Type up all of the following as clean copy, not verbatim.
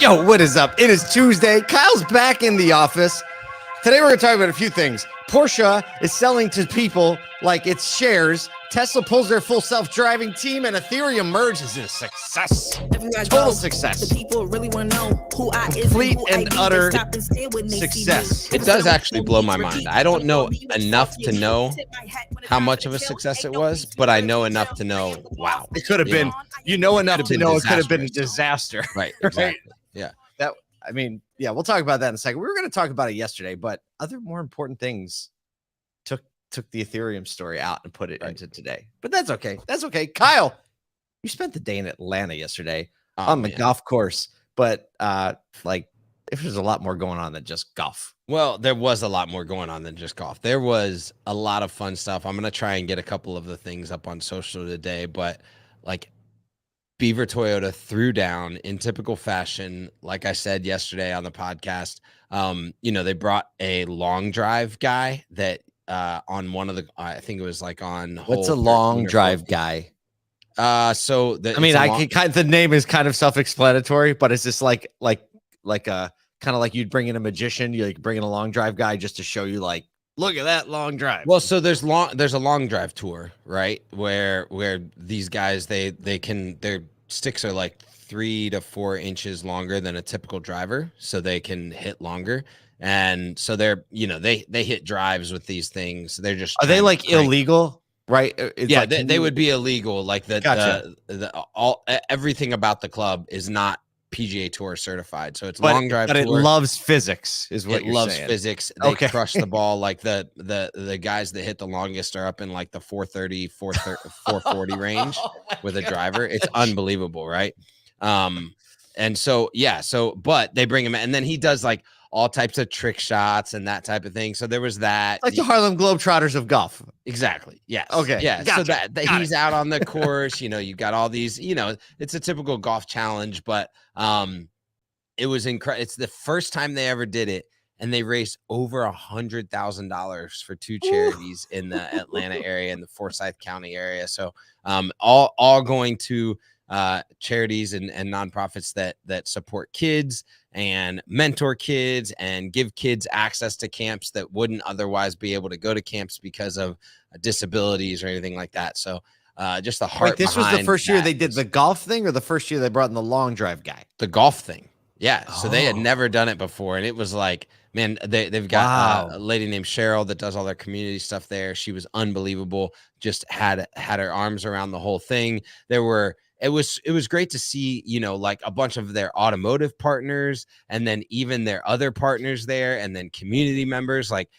Yo, what is up? It is Tuesday. Kyle's back in the office. Today we're going to talk about a few things. Porsche is selling to people like it's shares. Tesla pulls their full self-driving team, and Ethereum Merge is a success. Total success. People really want to know who I is. Complete and utter success. It does actually blow my mind. I don't know enough to know how much of a success it was, but I know enough to know, wow. It could have been, enough to know it could have been a disaster. Right, exactly. Yeah. Yeah, we'll talk about that in a second. We were going to talk about it yesterday, but other more important things took the Ethereum story out and put it into today. But that's okay. That's okay. Kyle, you spent the day in Atlanta yesterday on the golf course, but if there's a lot more going on than just golf. Well, there was a lot more going on than just golf. There was a lot of fun stuff. I'm going to try and get a couple of the things up on social today, but like Beaver Toyota threw down in typical fashion. Like I said yesterday on the podcast, they brought a long drive guy that on one of the, I think it was like on what's a long drive guy? The name is kind of self-explanatory, but it's just like a kind of like you'd bring in a magician, you like bring in a long drive guy just to show you like, look at that long drive. Well, so there's a long drive tour, right? Where these guys, their sticks are like 3 to 4 inches longer than a typical driver, so they can hit longer. And so they're, they hit drives with these things. They're just, are they like illegal? Right. They would be illegal. Like gotcha. Everything about the club is not PGA Tour certified, so it's long drive. But tour. It loves physics, is what it you're loves saying. Physics. They crush the ball. Like the guys that hit the longest are up in like the 430, 440 range with a driver. It's unbelievable, right? And so but they bring him in, and then he does like all types of trick shots and that type of thing. So there was that, like the Harlem Globetrotters of golf. Exactly. Yes. Okay. Yeah. Gotcha. So that he's out on the course. You got all these. It's a typical golf challenge, but it was incredible. It's the first time they ever did it, and they raised over $100,000 for 2 charities in the Atlanta area and the Forsyth County area. So all going to charities and nonprofits that support kids and mentor kids and give kids access to camps that wouldn't otherwise be able to go to camps because of disabilities or anything like that. So just the heart. Wait, this was the first year they did the golf thing, or the first year they brought in the long drive guy? The golf thing. Yeah. So they had never done it before. And it was like, man, they've got a lady named Cheryl that does all their community stuff there. She was unbelievable. Just had her arms around the whole thing. It was great to see, like a bunch of their automotive partners, and then even their other partners there, and then community members, like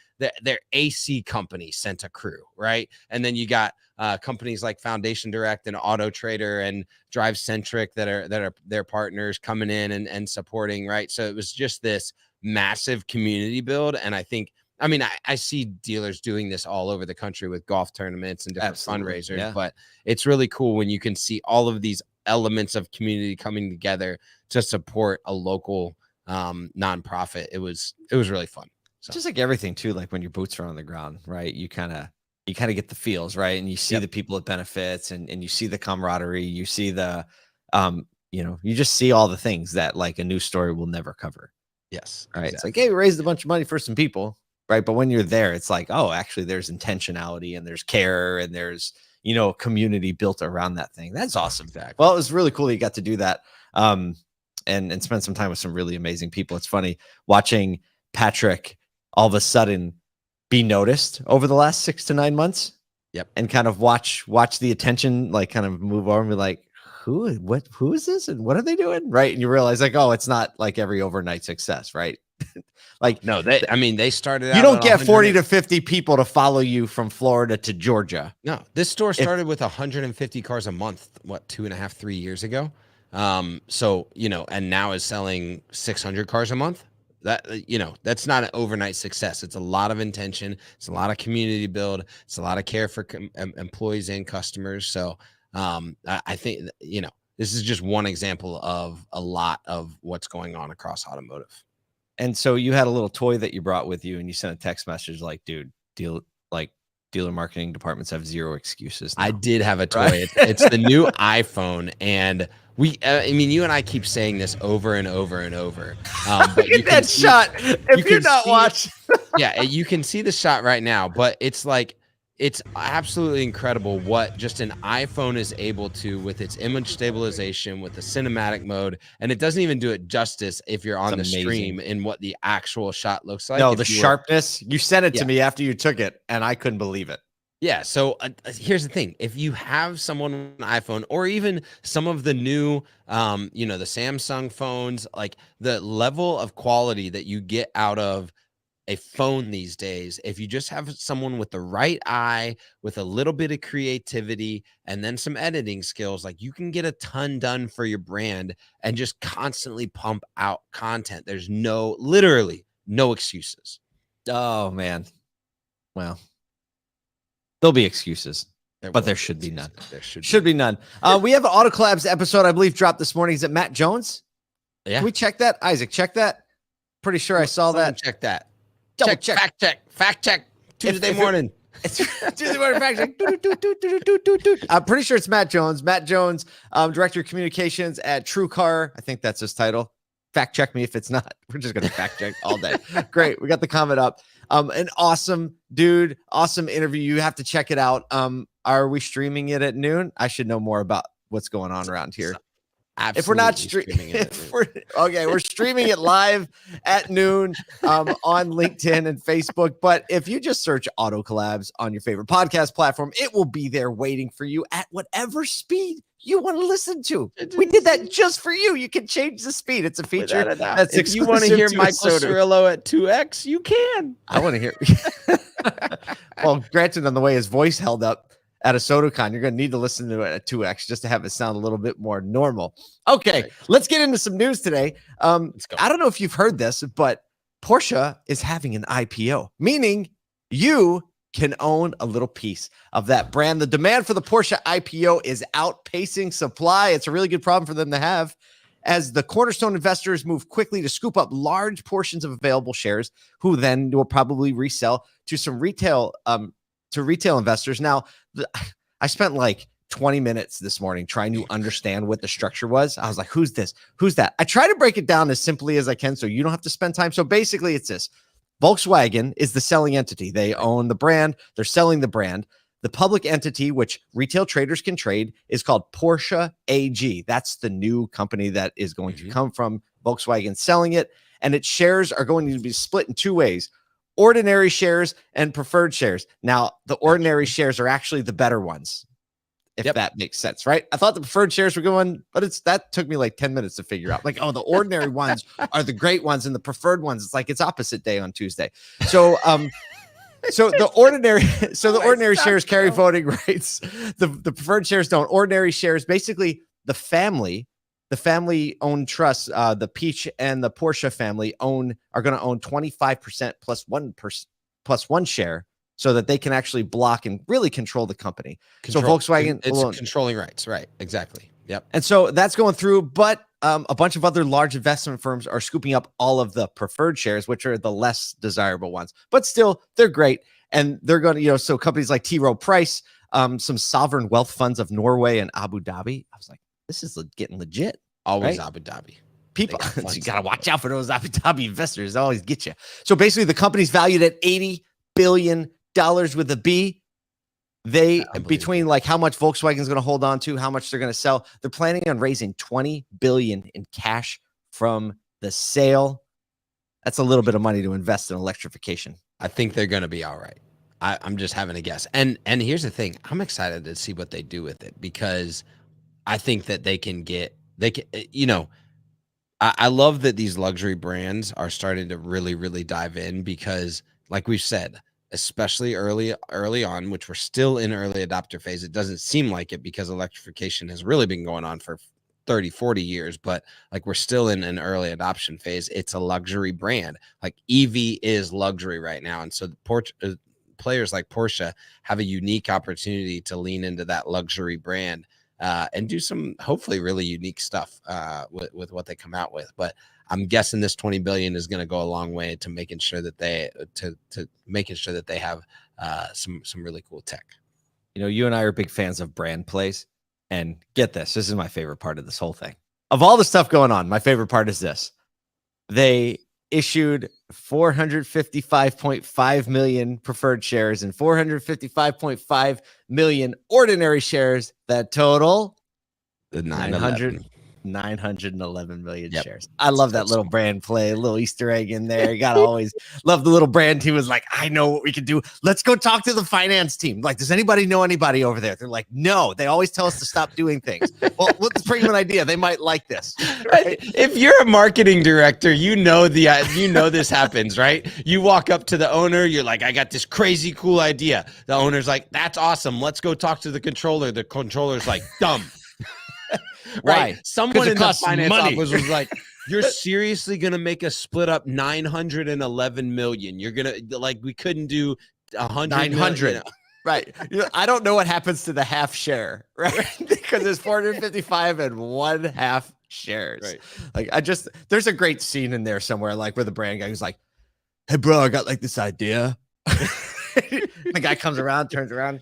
their AC company sent a crew, right? And then you got companies like Foundation Direct and Auto Trader and Drive Centric that are their partners coming in and supporting, right? So it was just this massive community build. And I see dealers doing this all over the country with golf tournaments and different fundraisers, but it's really cool when you can see all of these elements of community coming together to support a local nonprofit. It was really fun. So. Just like everything too, like when your boots are on the ground, right? You kind of get the feels, right? And you see the people it benefits, and you see the camaraderie, you see the, you just see all the things that like a news story will never cover. Yes. Right. Exactly. It's like, hey, we raised a bunch of money for some people. Right. But when you're there, it's like, oh, actually, there's intentionality and there's care and there's, community built around that thing. That's awesome. Exactly. Well, it was really cool that you got to do that and spend some time with some really amazing people. It's funny watching Patrick all of a sudden be noticed over the last 6 to 9 months. Yep. And kind of watch the attention, like kind of move over and be like, who is this? And what are they doing? Right. And you realize like, oh, it's not like every overnight success. Right. Like, no, they started out. You don't get 40 to 50 people to follow you from Florida to Georgia. No, this store started with 150 cars a month, 2.5, 3 years ago. So, and now is selling 600 cars a month. That, that's not an overnight success. It's a lot of intention. It's a lot of community build. It's a lot of care for employees and customers. So, I think, this is just one example of a lot of what's going on across automotive. And so you had a little toy that you brought with you, and you sent a text message like, dude, dealer marketing departments have zero excuses now. I did have a toy. Right? It's the new iPhone. And I mean, you and I keep saying this over and over and over. Look But you at can that see, shot. If you're not watching, yeah, you can see the shot right now, but it's like, it's absolutely incredible what just an iPhone is able to with its image stabilization, with the cinematic mode. And it doesn't even do it justice if you're on the stream in what the actual shot looks like. No, if the you sharpness. You sent it to Yeah. me after you took it, and I couldn't believe it. Yeah. So here's the thing: if you have someone on an iPhone, or even some of the new, you know, the Samsung phones, like the level of quality that you get out of a phone these days, if you just have someone with the right eye, with a little bit of creativity, and then some editing skills, like you can get a ton done for your brand and just constantly pump out content. There's literally no excuses. Oh man. Well, there'll be excuses, but there should be none. There should be none. We have an Auto Collabs episode, I believe, dropped this morning. Is it Matt Jones? Yeah. Can we check that? Isaac, check that. Pretty sure I saw that. Check that. Double check. Fact check. Tuesday morning. It's Tuesday morning fact check. I'm pretty sure it's Matt Jones. Matt Jones, Director of Communications at TrueCar. I think that's his title. Fact check me if it's not. We're just going to fact check all day. Great. We got the comment up. An awesome dude. Awesome interview. You have to check it out. Are we streaming it at noon? I should know more about what's going on around here. Absolutely. If we're not streaming it, we're streaming it live at noon on LinkedIn and Facebook. But if you just search Auto Collabs on your favorite podcast platform, it will be there waiting for you at whatever speed you want to listen to. We did that just for you. You can change the speed. It's a feature that's if you want to hear Michael Cirillo at 2x, you can. I want to hear. Well, granted, on the way his voice held up at a ASOTU, you're going to need to listen to it at 2x just to have it sound a little bit more normal. Okay, let's get into some news today. Let's go. I don't know if you've heard this, but Porsche is having an IPO, meaning you can own a little piece of that brand. The demand for the Porsche IPO is outpacing supply. It's a really good problem for them to have, as the cornerstone investors move quickly to scoop up large portions of available shares, who then will probably resell to some retail investors. Now, I spent like 20 minutes this morning trying to understand what the structure was. I was like, who's this? Who's that? I try to break it down as simply as I can so you don't have to spend time. So basically it's this. Volkswagen is the selling entity. They own the brand. They're selling the brand. The public entity, which retail traders can trade, is called Porsche AG. That's the new company that is going to come from Volkswagen selling it. And its shares are going to be split in two ways: ordinary shares and preferred shares. Now, the ordinary shares are actually the better ones, if that makes sense, right? I thought the preferred shares were going, but that took me like 10 minutes to figure out. Like, oh, the ordinary ones are the great ones, and the preferred ones, it's like it's opposite day on Tuesday. So, the ordinary shares carry voting rights. The preferred shares don't. Ordinary shares, basically, the family-owned trusts, the Peach and the Porsche family are going to own 25% plus one share, so that they can actually block and really control the company. So Volkswagen, it's controlling rights, right? Exactly. Yep. And so that's going through, but a bunch of other large investment firms are scooping up all of the preferred shares, which are the less desirable ones, but still they're great. And they're going to, so companies like T. Rowe Price, some sovereign wealth funds of Norway and Abu Dhabi. I was like, this is getting legit. Always right? Abu Dhabi. People, you got to watch out for those Abu Dhabi investors. They always get you. So basically the company's valued at $80 billion with a B. They, between like how much Volkswagen is going to hold on to, how much they're going to sell, they're planning on raising $20 billion in cash from the sale. That's a little bit of money to invest in electrification. I think they're going to be all right. I'm just having a guess. And here's the thing. I'm excited to see what they do with it, because I think that they can, I love that these luxury brands are starting to really, really dive in, because like we've said, especially early on, which we're still in early adopter phase. It doesn't seem like it, because electrification has really been going on for 30, 40 years, but like we're still in an early adoption phase. It's a luxury brand. Like EV is luxury right now. And so players like Porsche have a unique opportunity to lean into that luxury brand and do some hopefully really unique stuff with what they come out with. But I'm guessing this 20 billion is going to go a long way to making sure that they have some really cool tech. You and I are big fans of brand plays. And get this. This is my favorite part of this whole thing. Of all the stuff going on, my favorite part is this. They issued 455.5 million preferred shares and 455.5 million ordinary shares that total The 911 million shares. I love that little brand play, a little Easter egg in there. You gotta always love the little brand team was like, I know what we can do. Let's go talk to the finance team. Like, does anybody know anybody over there? They're like, no, they always tell us to stop doing things. Well, let's bring them an idea. They might like this. Right? If you're a marketing director, you know this happens, right? You walk up to the owner, you're like, I got this crazy cool idea. The owner's like, that's awesome. Let's go talk to the controller. The controller's like, dumb. Right. Why? Someone in the finance office was like, you're seriously going to make us split up 911 million. You're going to like, we couldn't do 900. Right. I don't know what happens to the half share, right? Because there's 455 and 1/2 shares. Right. Like there's a great scene in there somewhere, like where the brand guy is like, hey bro, I got like this idea. The guy comes around, turns around,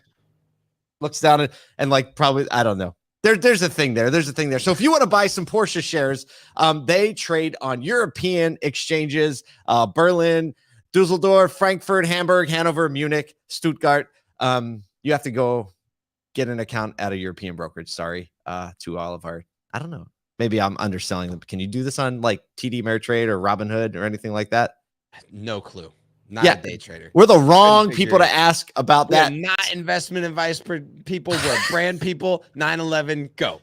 looks down and like, probably, I don't know. There's a thing there. There's a thing there. So if you want to buy some Porsche shares, they trade on European exchanges, Berlin, Dusseldorf, Frankfurt, Hamburg, Hanover, Munich, Stuttgart. You have to go get an account at a European brokerage. Sorry, to all of our, I don't know. Maybe I'm underselling them. Can you do this on like TD Ameritrade or Robinhood or anything like that? No clue. Not a day trader. We're the wrong people to ask about that. We're not investment advice people. We're brand people. 911, go.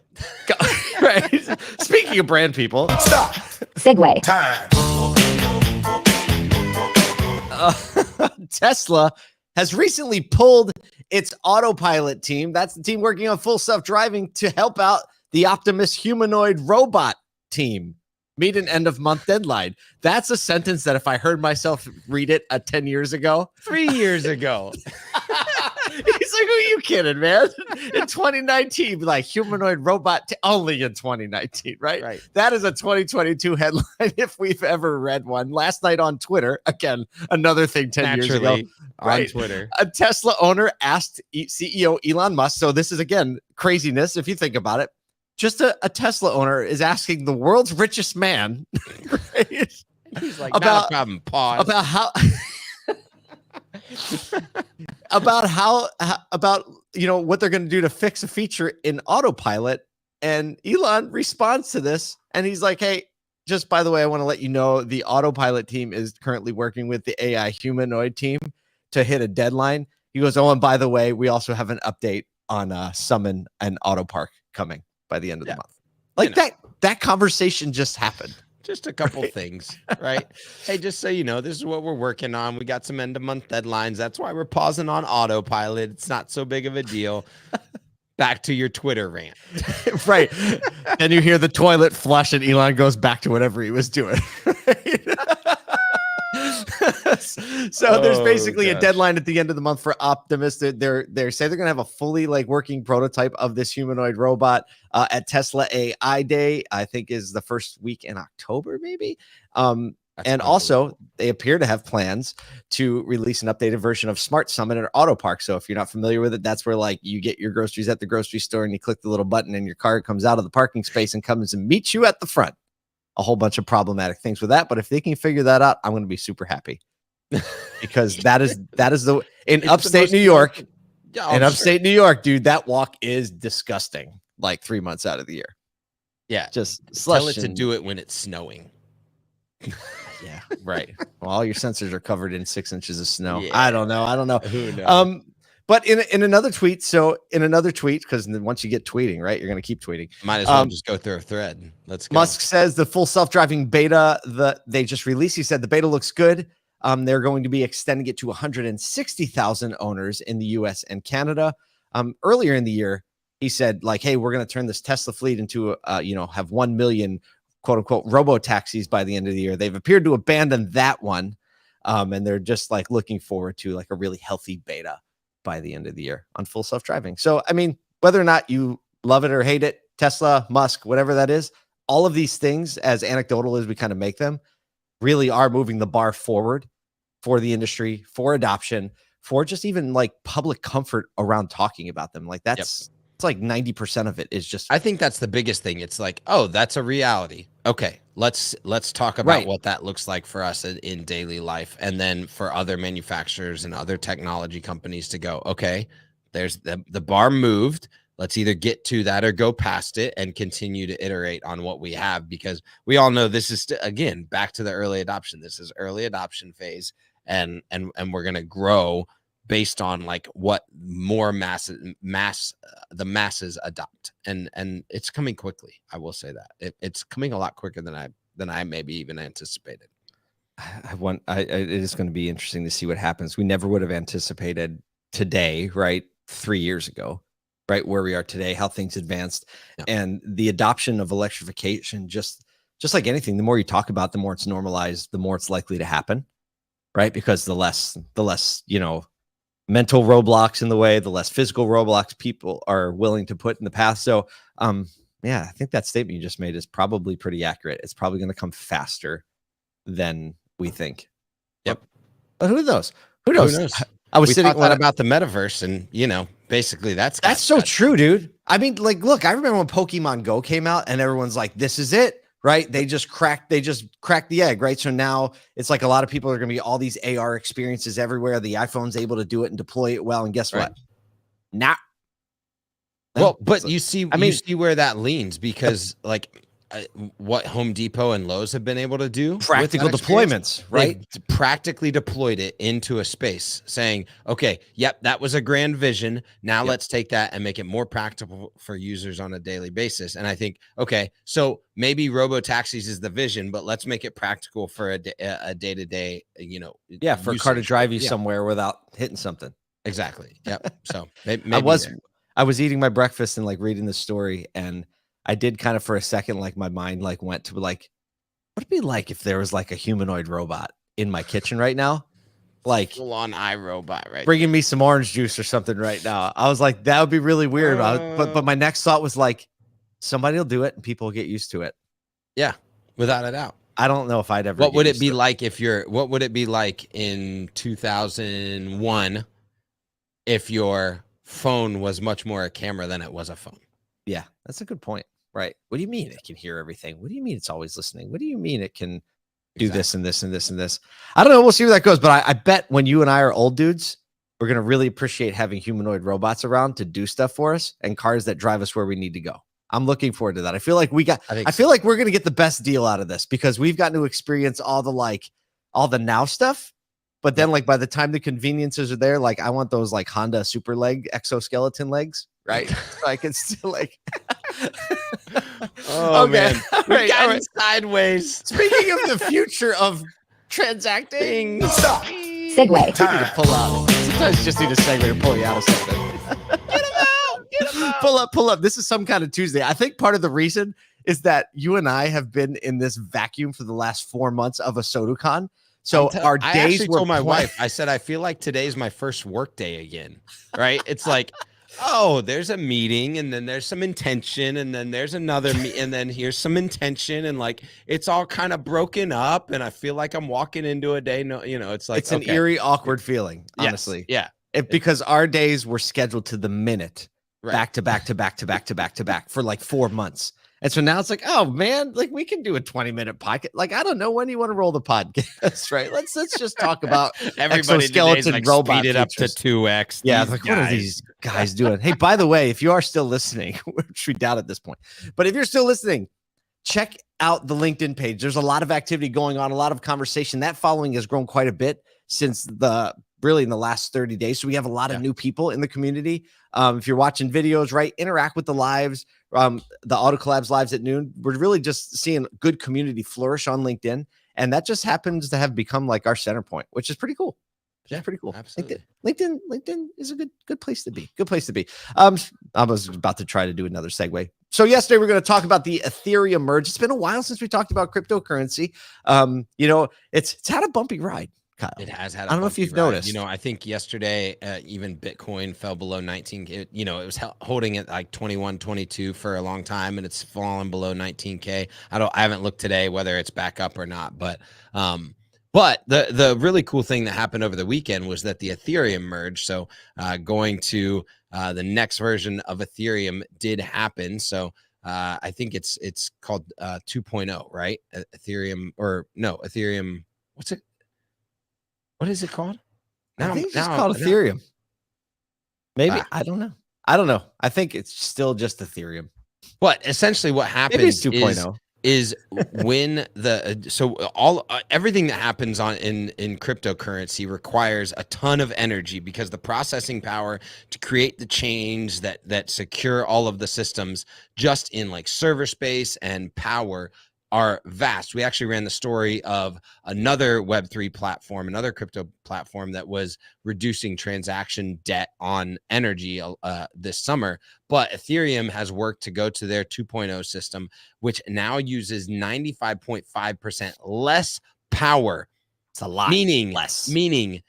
Right. Speaking of brand people, Stop. Segue. Time. Tesla has recently pulled its autopilot team. That's the team working on full self-driving to help out the Optimus humanoid robot team. Meet an end of month deadline. That's a sentence that if I heard myself read it 10 years ago, 3 years ago, he's like, who are you kidding, man? In 2019, like humanoid robot, only in 2019, right? Right. That is a 2022 headline if we've ever read one. Last night on Twitter, again, another thing 10 years ago, on Twitter, a Tesla owner asked CEO Elon Musk. So this is, again, craziness if you think about it. Just a Tesla owner is asking the world's richest man, right? He's like, not a problem. Pause. About what they're going to do to fix a feature in autopilot. And Elon responds to this, and he's like, "Hey, just by the way, I want to let you know the autopilot team is currently working with the AI humanoid team to hit a deadline." He goes, "Oh, and by the way, we also have an update on Summon and Auto Park coming by the end of the month." Like that conversation just happened. Just a couple things, right? Hey, just so you know, this is what we're working on. We got some end of month deadlines. That's why we're pausing on autopilot. It's not so big of a deal. Back to your Twitter rant. Right. And you hear the toilet flush and Elon goes back to whatever he was doing. So there's basically a deadline at the end of the month for Optimus. They say they're going to have a fully working prototype of this humanoid robot at Tesla AI Day. I think is the first week in October, maybe. And also they appear to have plans to release an updated version of Smart Summon and Auto Park. So if you're not familiar with it, that's where you get your groceries at the grocery store and you click the little button and your car comes out of the parking space and comes and meets you at the front. A whole bunch of problematic things with that, but if they can figure that out, I'm going to be super happy because that is in upstate New York. In upstate New York, dude, that walk is disgusting. 3 months out of the year. Yeah, just tell it to do it when it's snowing. Yeah, right. Well, all your sensors are covered in 6 inches of snow. Yeah. I don't know. Who knows? But in another tweet, because once you get tweeting, right, you're going to keep tweeting. Might as well just go through a thread. Let's go. Musk says the full self-driving beta that they just released, he said the beta looks good. They're going to be extending it to 160,000 owners in the US and Canada. Earlier in the year, he said, hey, we're going to turn this Tesla fleet into, have 1 million, quote unquote, robo taxis by the end of the year. They've appeared to abandon that one. And they're just looking forward to a really healthy beta by the end of the year on full self-driving. So, I mean, whether or not you love it or hate it, Tesla, Musk, whatever that is, all of these things, as anecdotal as we kind of make them, really are moving the bar forward for the industry, for adoption, for just even public comfort around talking about them. That's it's like 90% of it is just. I think that's the biggest thing. It's like, oh, that's a reality. Okay, let's talk about what that looks like for us in daily life, and then for other manufacturers and other technology companies to go, okay, there's the bar moved. Let's either get to that or go past it and continue to iterate on what we have, because we all know this is again back to the early adoption. This is early adoption phase, and we're gonna grow based on like what more the masses adopt, and it's coming quickly. I will say that it's coming a lot quicker than I maybe even anticipated. It is going to be interesting to see what happens. We never would have anticipated today, right? 3 years ago, right? Where we are today, how things advanced, and the adoption of electrification, just like anything, the more you talk about, the more it's normalized, the more it's likely to happen, right? Because the less, mental roadblocks in the way, the less physical roadblocks people are willing to put in the path. So, yeah, I think that statement you just made is probably pretty accurate. It's probably going to come faster than we think. Yep. But who knows? Who knows? I was sitting about the metaverse, and basically that's so true, dude. I mean, like, look, I remember when Pokemon Go came out, and everyone's like, "This is it." Right? They just cracked the egg, right? So now it's like a lot of people are going to be all these AR experiences everywhere. The iPhone's able to do it and deploy it well. And guess what? Nah. Well, but you see where that leans, because like what Home Depot and Lowe's have been able to do, practical deployments, right? They've practically deployed it into a space, saying, okay, yep, that was a grand vision. Now let's take that and make it more practical for users on a daily basis. And I think, okay, so maybe robo-taxis is the vision, but let's make it practical for a day-to-day, for a car to drive you somewhere without hitting something. Exactly. Yep. So maybe I was eating my breakfast and like reading the story, and I did kind of for a second, like my mind like went to like, what'd it be like if there was like a humanoid robot in my kitchen right now? Like full on iRobot, right? Bringing me some orange juice or something right now. I was like, that would be really weird. But my next thought was like, somebody will do it and people will get used to it. Yeah, without a doubt. I don't know if I'd ever. What would it be like what would it be like in 2001 if your phone was much more a camera than it was a phone? Yeah, that's a good point. Right. What do you mean it can hear everything? What do you mean it's always listening? What do you mean it can do this and this and this and this? I don't know. We'll see where that goes. But I bet when you and I are old dudes, we're going to really appreciate having humanoid robots around to do stuff for us and cars that drive us where we need to go. I'm looking forward to that. I feel like like we're going to get the best deal out of this, because we've gotten to experience all the now stuff. But then like by the time the conveniences are there, like I want those like Honda super leg exoskeleton legs. Right. So I can still like. Oh, okay. Man. We've gotten sideways. Speaking of the future of transacting. Stop. Segue. To pull out. Sometimes you just need a segue to pull you out of something. Get him out. Get him out. Pull up. This is some kind of Tuesday. I think part of the reason is that you and I have been in this vacuum for the last 4 months of ASOTU Con. So our days I actually told my wife, I said, I feel like today's my first work day again. Right. It's like, oh, there's a meeting, and then there's some intention, and then there's another and then here's some intention, and like it's all kind of broken up, and I feel like I'm walking into a day. No, it's like it's an eerie, awkward feeling, honestly. Yes. Yeah. Because our days were scheduled to the minute, back to back to back to back to back to back for like 4 months. And so now it's like, oh man, like we can do a 20-minute podcast. Like, I don't know when you want to roll the podcast, right? Let's just talk about everybody exoskeleton like robot speed it up to 2x. Yeah, like what are these guys doing? Hey, by the way, if you are still listening, which we doubt at this point, but if you're still listening, check out the LinkedIn page. There's a lot of activity going on, a lot of conversation. That following has grown quite a bit since in the last 30 days. So we have a lot of new people in the community. If you're watching videos, right, interact with the lives, the Auto Collabs lives at noon. We're really just seeing good community flourish on LinkedIn. And that just happens to have become like our center point, which is pretty cool. Yeah, pretty cool. Absolutely. LinkedIn is a good place to be. Good place to be. I was about to try to do another segue. So yesterday we're going to talk about the Ethereum Merge. It's been a while since we talked about cryptocurrency. It's had a bumpy ride. Kyle. It has had. I don't know if you've noticed. I think yesterday even Bitcoin fell below 19. It was holding at like 21, 22 for a long time, and it's fallen below 19K. I haven't looked today whether it's back up or not, but the really cool thing that happened over the weekend was that the Ethereum Merge, so going to The next version of Ethereum did happen. So I think it's called 2.0, right? Ethereum Ethereum. What's it? What is it called? I think it's just called Ethereum. Maybe. I don't know. I think it's still just Ethereum. But essentially what happens 2.0. is when everything that happens in cryptocurrency requires a ton of energy, because the processing power to create the chains that secure all of the systems just in like server space and power are vast. We actually ran the story of another Web3 platform, another crypto platform that was reducing transaction debt on energy this summer. But Ethereum has worked to go to their 2.0 system, which now uses 95.5% less power. It's a lot less. Meaning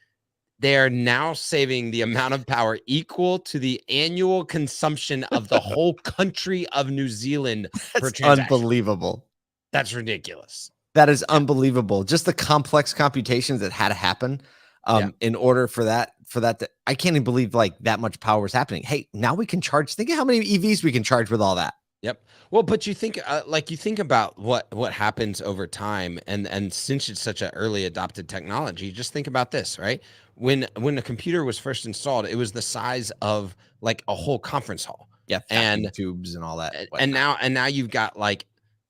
they are now saving the amount of power equal to the annual consumption of the whole country of New Zealand per transaction. Unbelievable. That's ridiculous. That is unbelievable. Just the complex computations that had to happen in order for that to, I can't even believe like that much power is happening. Hey, now we can charge. Think of how many EVs we can charge with all that. Yep. Well, but you think about what happens over time, and since it's such an early adopted technology, just think about this, right? When a computer was first installed, it was the size of like a whole conference hall. Yeah, and tubes and all that. And now you've got like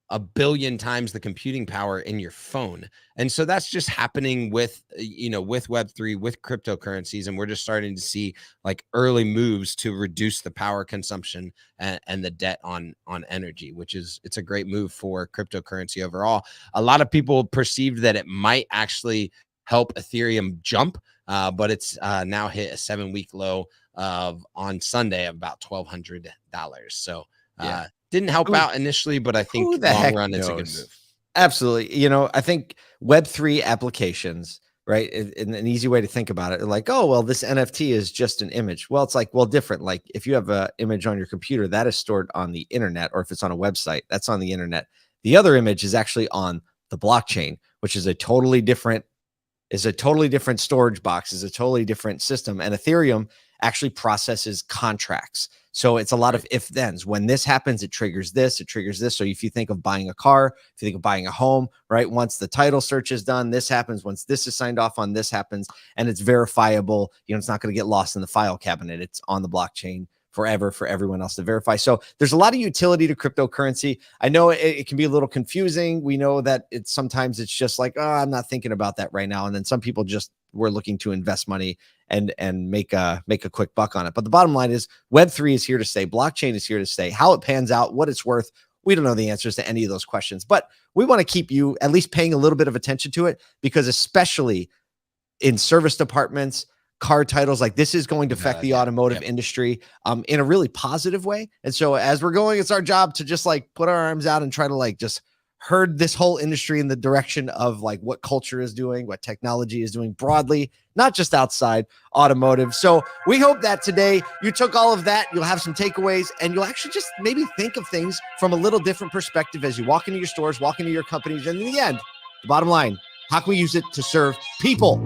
1 billion times the computing power in your phone. And so that's just happening with Web3, with cryptocurrencies. And we're just starting to see like early moves to reduce the power consumption and the debt on energy, it's a great move for cryptocurrency overall. A lot of people perceived that it might actually help Ethereum jump, but it's now hit a 7-week low on Sunday of about $1,200. So didn't help out initially, but I think long run it's a good move. Absolutely. I think Web3 applications, right? And an easy way to think about it, like, oh, well, this NFT is just an image. Well, it's like, well, different. Like if you have an image on your computer, that is stored on the internet, or if it's on a website, that's on the internet. The other image is actually on the blockchain, which is a totally different storage box, is a totally different system. And Ethereum actually processes contracts. So it's a lot of if thens. When this happens, it triggers this, it triggers this. So if you think of buying a car, if you think of buying a home, right? Once the title search is done, this happens. Once this is signed off on, this happens, and it's verifiable. It's not going to get lost in the file cabinet. It's on the blockchain forever for everyone else to verify. So there's a lot of utility to cryptocurrency. I know it can be a little confusing. We know that sometimes it's just like, oh, I'm not thinking about that right now. And then some people just were looking to invest money and make a quick buck on it. But the bottom line is Web3 is here to stay. Blockchain is here to stay. How it pans out, what it's worth, we don't know the answers to any of those questions, but we want to keep you at least paying a little bit of attention to it, because especially in service departments, car titles, like this is going to affect the automotive industry in a really positive way. And so as we're going, it's our job to just like put our arms out and try to like just herd this whole industry in the direction of like what culture is doing, what technology is doing broadly, not just outside automotive. So we hope that today you took all of that, you'll have some takeaways, and you'll actually just maybe think of things from a little different perspective as you walk into your stores, walk into your companies. And in the end, the bottom line, how can we use it to serve people?